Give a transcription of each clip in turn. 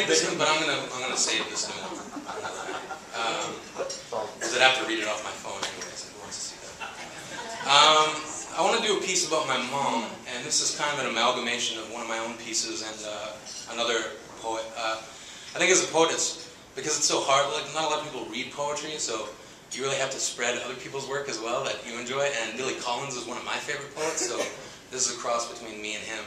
but I'm gonna save this note. Because I'd have to read it off my phone anyways. Who wants to see that? I want to do a piece about my mom, and this is kind of an amalgamation of one of my own pieces and another poet. I think as a poet, because it's so hard. Like not a lot of people read poetry, so you really have to spread other people's work as well that you enjoy. And Billy Collins is one of my favorite poets, so this is a cross between me and him.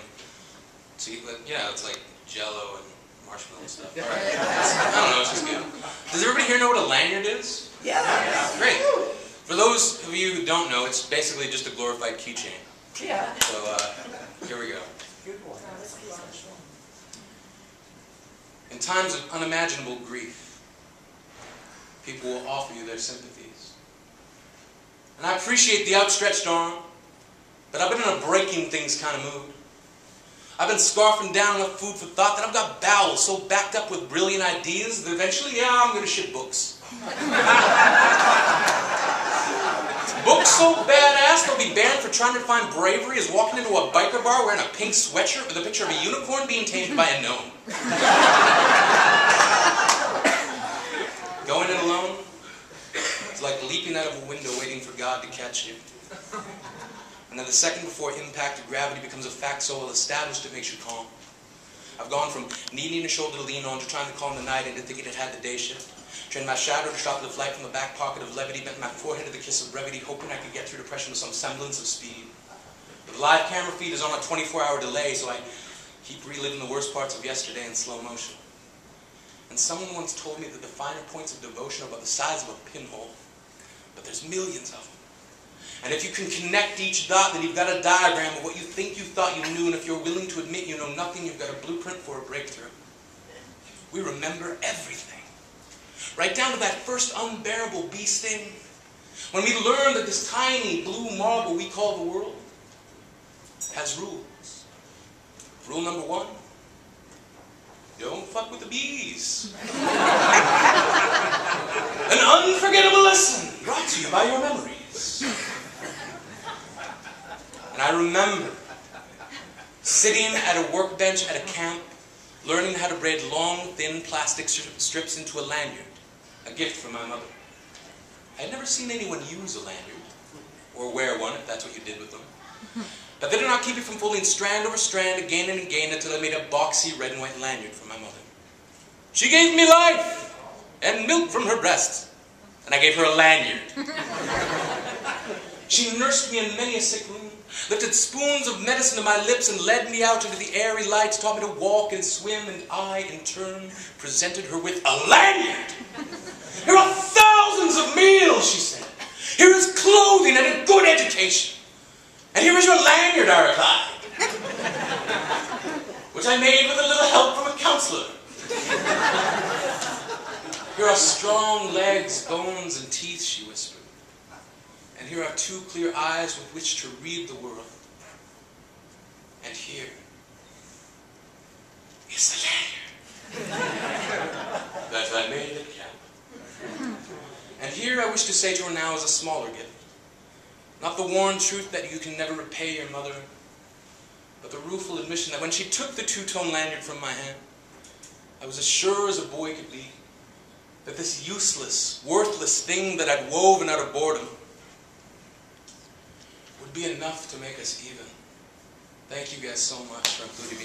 So yeah, it's like Jell-O and marshmallow stuff. All right. I don't know, it's just good. Does everybody here know what a lanyard is? Yeah. Great. For those of you who don't know, it's basically just a glorified keychain. Yeah. So here we go. Good one. In times of unimaginable grief, people will offer you their sympathies. And I appreciate the outstretched arm, but I've been in a breaking things kind of mood. I've been scarfing down enough food for thought that I've got bowels so backed up with brilliant ideas that eventually, yeah, I'm going to shit books. Books so badass they'll be banned for trying to find bravery as walking into a biker bar wearing a pink sweatshirt with a picture of a unicorn being tamed by a gnome. Going it alone is like leaping out of a window waiting for God to catch you. And then the second before impact of gravity becomes a fact so well established it makes you calm. I've gone from needing a shoulder to lean on to trying to calm the night into thinking it had the day shift. Trained my shadow to stop the flight from the back pocket of levity, bent my forehead to the kiss of brevity, hoping I could get through depression with some semblance of speed. But the live camera feed is on a 24-hour delay, so I keep reliving the worst parts of yesterday in slow motion. And someone once told me that the finer points of devotion are about the size of a pinhole, but there's millions of them. And if you can connect each dot, then you've got a diagram of what you think you thought you knew, and if you're willing to admit you know nothing, you've got a blueprint for a breakthrough. We remember everything. Right down to that first unbearable bee sting, when we learned that this tiny blue marble we call the world has rules. Rule number 1, don't fuck with the bees. An unforgettable lesson brought to you by your memories. And I remember sitting at a workbench at a camp, learning how to braid long, thin plastic strips into a lanyard, a gift from my mother. I had never seen anyone use a lanyard, or wear one, if that's what you did with them. But they did not keep it from folding strand over strand, again and again, until I made a boxy red and white lanyard for my mother. She gave me life, and milk from her breast, and I gave her a lanyard. She nursed me in many a sick room, lifted spoons of medicine to my lips and led me out into the airy lights, taught me to walk and swim, and I, in turn, presented her with a lanyard. Here are thousands of meals, she said. Here is clothing and a good education. And here is your lanyard, I replied. Which I made with a little help from a counselor. Here are strong legs, bones, and teeth, she whispered. And here are 2 clear eyes with which to read the world. And here is the lanyard that I made at camp. And here I wish to say to her now is a smaller gift. Not the worn truth that you can never repay your mother, but the rueful admission that when she took the 2-tone lanyard from my hand, I was as sure as a boy could be that this useless, worthless thing that I'd woven out of boredom would be enough to make us even. Thank you guys so much for including me.